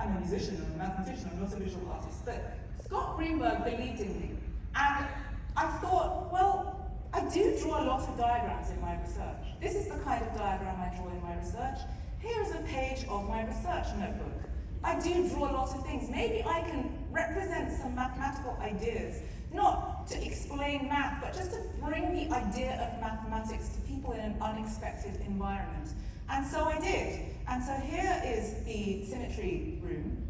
I'm a musician, I'm a mathematician, I'm not a visual artist. But Scott Greenberg believed in me. And I thought, well, I do draw a lot of diagrams in my research. This is the kind of diagram I draw in my research. Here is a page of my research notebook. I do draw a lot of things. Maybe I can represent some mathematical ideas, not to explain math, but just to bring the idea of mathematics to people in an unexpected environment. And so I did. And so here is the symmetry room,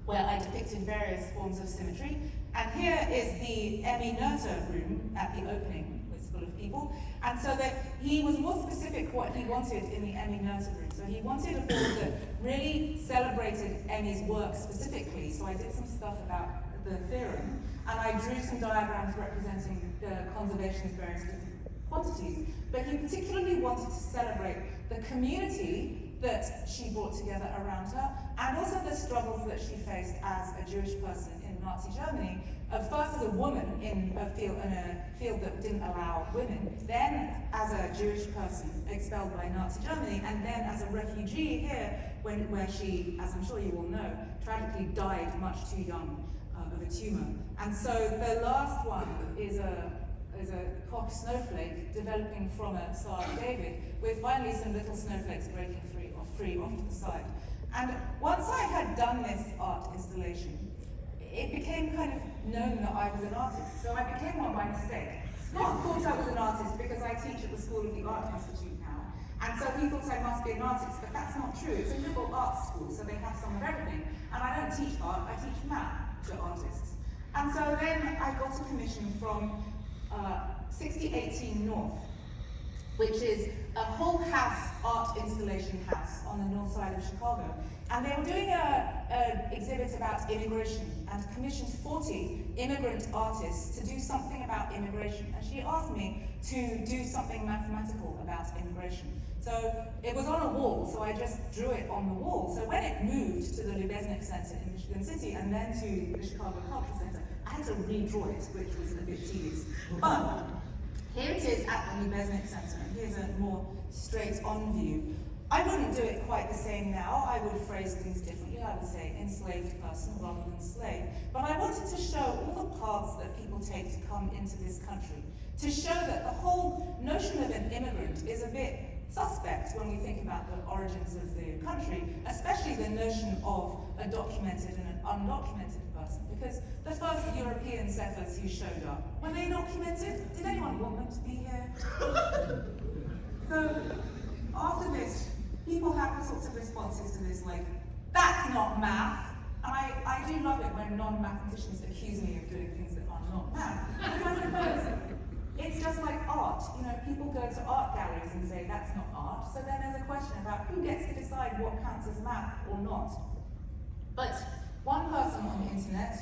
where I depicted various forms of symmetry. And here is the Emmy Noether room at the opening, which is full of people. And so that he was more specific what he wanted in the Emmy Noether room. So he wanted a book that really celebrated Emmy's work specifically. So I did some stuff about the theorem, and I drew some diagrams representing the conservation of various different quantities. But he particularly wanted to celebrate the community that she brought together around her, and also the struggles that she faced as a Jewish person in Nazi Germany. First as a woman in a field that didn't allow women, then as a Jewish person expelled by Nazi Germany, and then as a refugee here, where she, as I'm sure you all know, tragically died much too young of a tumor. And so the last one is a Koch snowflake developing from a Star of David, with finally some little snowflakes breaking free off to the side. And once I had done this art installation, it became kind of known that I was an artist. So I became one by mistake. Scott thought I was an artist because I teach at the School of the Art Institute now. And so he thought I must be an artist, but that's not true. It's a liberal arts school, so they have some of everything. And I don't teach art, I teach math to artists. And so then I got a commission from 6018 North, which is a whole house art installation house on the north side of Chicago. And they were doing an exhibit about immigration and commissioned 40 immigrant artists to do something about immigration. And she asked me to do something mathematical about immigration. So it was on a wall, so I just drew it on the wall. So when it moved to the Lubeznik Center in Michigan City and then to the Chicago Cultural Center, I had to redraw it, which was a bit tedious. But here it is at the Lubeznik Center, and here's a more straight-on view. I wouldn't do it quite the same now. I would phrase things differently. I would say enslaved person rather than slave. But I wanted to show all the paths that people take to come into this country, to show that the whole notion of an immigrant is a bit suspect when we think about the origins of the country, especially the notion of a documented and an undocumented person, because the first European settlers who showed up, were they documented? Did anyone want them to be here? So after this, people have all sorts of responses to this, like, that's not math. And I do love it when non-mathematicians accuse me of doing things that are not math, because I suppose it's just like art. You know, people go to art galleries and say that's not art. So then there's a question about who gets to decide what counts as math or not. But one person on the internet,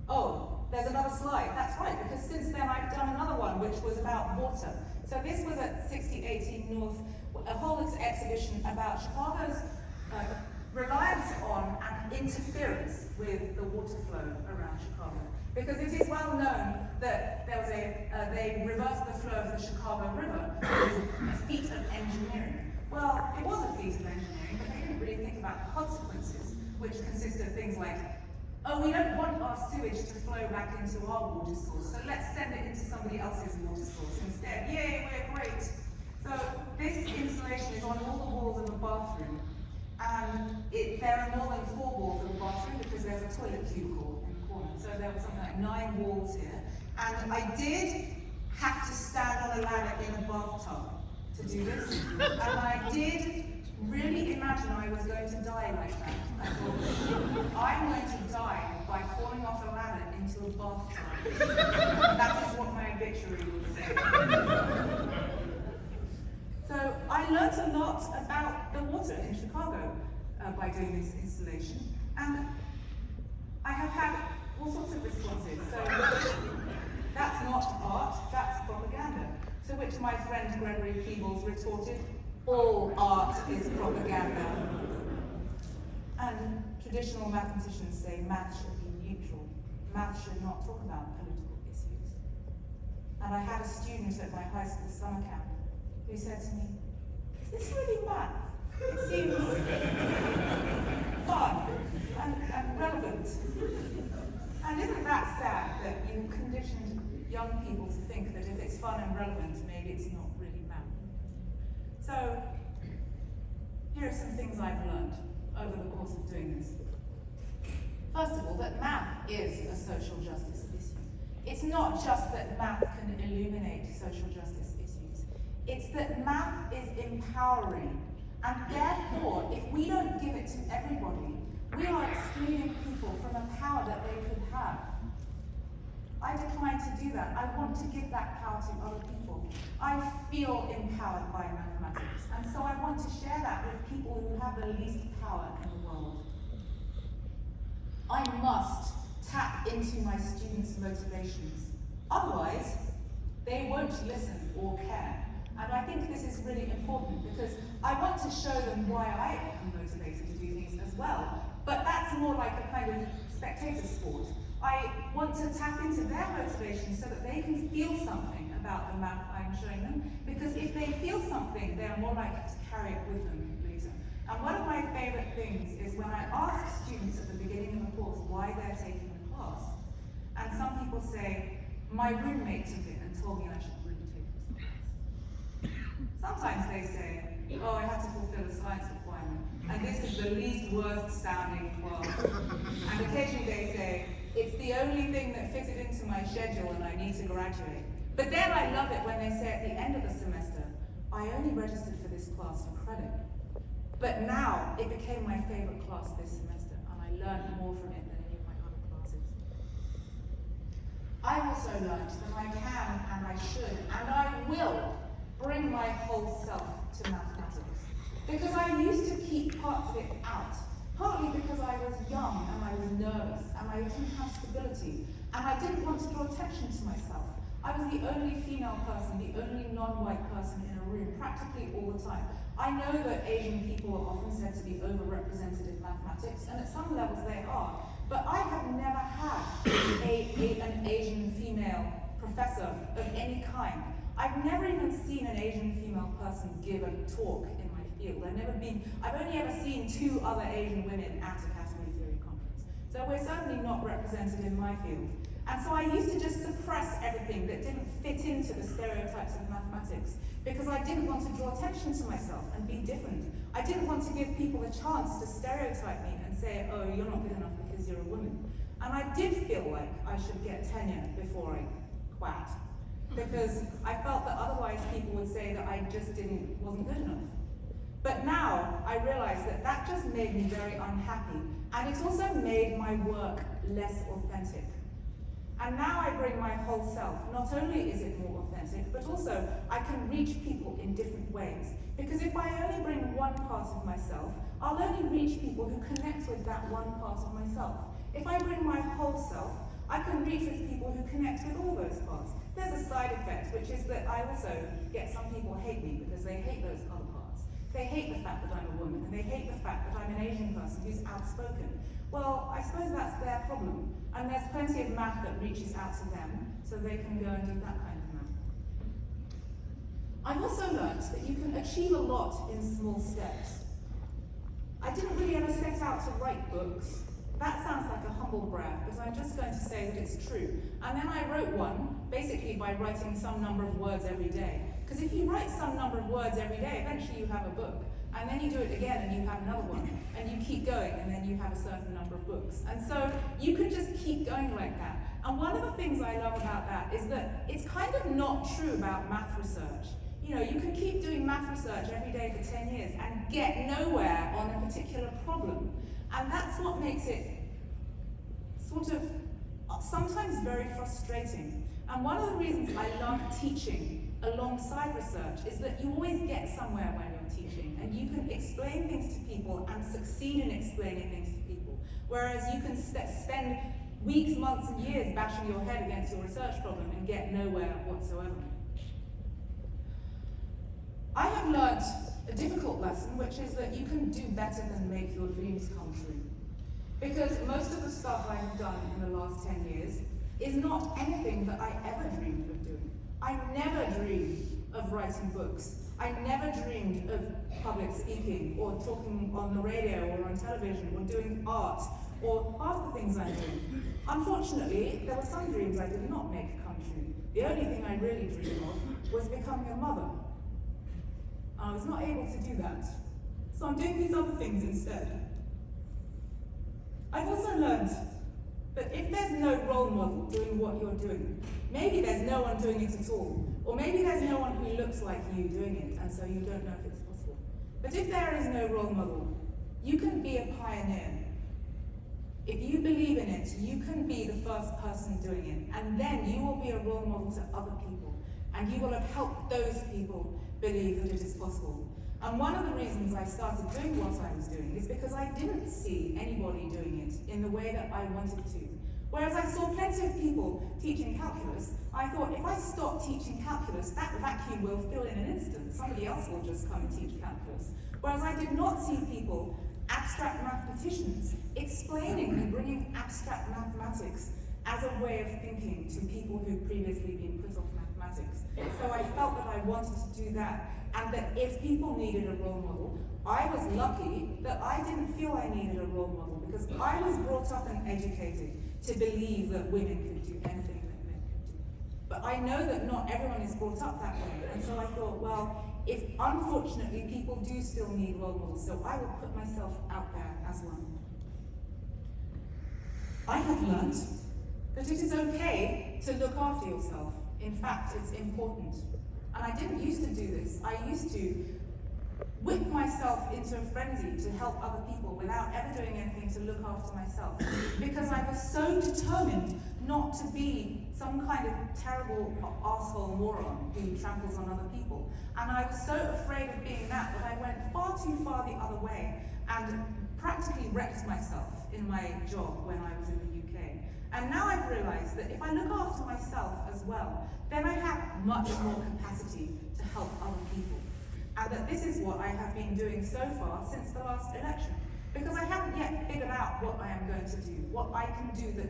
oh, there's another slide. That's right, because since then I've done another one which was about water. So this was at 6018 North, a whole exhibition about Chicago's reliance on and interference with the water flow around Chicago. Because it is well known that there was they reversed the flow of the Chicago River with a feat of engineering. Well, it was a feat of engineering, but they didn't really think about the consequences, which consist of things like, oh, we don't want our sewage to flow back into our water source, so let's send it into somebody else's water source instead. Yay, we're great. So this installation is on all the walls of the bathroom, and there are more than 4 walls of the bathroom because there's a toilet cubicle in the corner. So there were something like 9 walls here, and I did have to stand on a ladder in a bathtub to do this, and I did really imagine I was going to die like that. I thought, I'm going to die by falling off a ladder into a bathtub. That is what my obituary would say. So I learnt a lot about the water in Chicago by doing this installation, and I have had all sorts of responses. So that's not art, that's propaganda. To which my friend Gregory Peebles retorted, all art is propaganda. And traditional mathematicians say math should be neutral. Math should not talk about political issues. And I had a student at my high school summer camp who said to me, is this really math? It seems... But And isn't that sad that you conditioned young people to think that if it's fun and relevant, maybe it's not really math? So, here are some things I've learned over the course of doing this. First of all, that math is a social justice issue. It's not just that math can illuminate social justice issues. It's that math is empowering. And therefore, if we don't give it to everybody, we are excluding people from a power that they could have. I decline to do that. I want to give that power to other people. I feel empowered by mathematics, and so I want to share that with people who have the least power in the world. I must tap into my students' motivations. Otherwise, they won't listen or care. And I think this is really important because I want to show them why I am motivated to do things as well. But that's more like a kind of spectator sport. I want to tap into their motivation so that they can feel something about the math I'm showing them, because if they feel something, they are more likely to carry it with them later. And one of my favorite things is when I ask students at the beginning of the course why they're taking the class, and some people say, my roommate took it and told me I should really take this class. Sometimes they say, oh, I had to fulfill a science requirement, and this is the least worst sounding class. And occasionally they say, it's the only thing that fitted into my schedule and I need to graduate. But then I love it when they say at the end of the semester, I only registered for this class for credit. But now it became my favorite class this semester, and I learned more from it than any of my other classes. I've also learned that I can and I should and I will bring my whole self to mathematics. Because I used to keep parts of it out. Partly because I was young and I was nervous and I didn't have stability and I didn't want to draw attention to myself. I was the only female person, the only non-white person in a room practically all the time. I know that Asian people are often said to be overrepresented in mathematics, and at some levels they are, but I have never had an Asian female professor of any kind. I've never even seen an Asian female person give a talk in my field. I've only ever seen 2 other Asian women at a category theory conference. So we're certainly not represented in my field. And so I used to just suppress everything that didn't fit into the stereotypes of mathematics because I didn't want to draw attention to myself and be different. I didn't want to give people a chance to stereotype me and say, oh, you're not good enough because you're a woman. And I did feel like I should get tenure before I quit, because I felt that otherwise people would say that I just wasn't good enough. But now I realize that that just made me very unhappy, and it's also made my work less authentic. And now I bring my whole self. Not only is it more authentic, but also I can reach people in different ways. Because if I only bring one part of myself, I'll only reach people who connect with that one part of myself. If I bring my whole self, I can reach with people who connect with all those parts. There's a side effect, which is that I also get some people hate me because they hate those other parts. They hate the fact that I'm a woman, and they hate the fact that I'm an Asian person who's outspoken. Well, I suppose that's their problem. And there's plenty of math that reaches out to them, so they can go and do that kind of math. I've also learned that you can achieve a lot in small steps. I didn't really ever set out to write books. That sounds like a humble brag, but I'm just going to say that it's true. And then I wrote one, basically by writing some number of words every day. Because if you write some number of words every day, eventually you have a book. And then you do it again and you have another one. And you keep going and then you have a certain number of books. And so you can just keep going like that. And one of the things I love about that is that it's kind of not true about math research. You know, you can keep doing math research every day for 10 years and get nowhere on a particular problem. And that's what makes it sort of sometimes very frustrating. And one of the reasons I love teaching alongside research is that you always get somewhere when you're teaching, and you can explain things to people and succeed in explaining things to people. Whereas you can spend weeks, months, and years bashing your head against your research problem and get nowhere whatsoever. I have learnt a difficult lesson, which is that you can do better than make your dreams come true. Because most of the stuff I've done in the last 10 years is not anything that I ever dreamed of doing. I never dreamed of writing books. I never dreamed of public speaking or talking on the radio or on television or doing art or half the things I'm doing. Unfortunately, there were some dreams I did not make come true. The only thing I really dreamed of was becoming a mother. I was not able to do that. So I'm doing these other things instead. I've also learned that if there's no role model doing what you're doing, maybe there's no one doing it at all, or maybe there's no one who looks like you doing it, and so you don't know if it's possible. But if there is no role model, you can be a pioneer. If you believe in it, you can be the first person doing it, and then you will be a role model to other people, and you will have helped those people believe that it is possible. And one of the reasons I started doing what I was doing is because I didn't see anybody doing it in the way that I wanted to. Whereas I saw plenty of people teaching calculus, I thought if I stop teaching calculus, that vacuum will fill in an instant. Somebody else will just come and teach calculus. Whereas I did not see people, abstract mathematicians, explaining and bringing abstract mathematics as a way of thinking to people who'd previously been put off mathematics. So I felt that I wanted to do that, and that if people needed a role model, I was lucky that I didn't feel I needed a role model, because I was brought up and educated to believe that women could do anything that men could do. But I know that not everyone is brought up that way, and so I thought, well, if unfortunately people do still need role models, so I will put myself out there as one. I have learned that it is okay to look after yourself. In fact, it's important. And I didn't used to do this. I used to whip myself into a frenzy to help other people without ever doing anything to look after myself. Because I was so determined not to be some kind of terrible arsehole moron who tramples on other people. And I was so afraid of being that I went far too far the other way and practically wrecked myself in my job when I was in the UK. And now I've realized that if I look after myself as well, then I have much more capacity to help other people. And that this is what I have been doing so far since the last election. Because I haven't yet figured out what I am going to do, what I can do that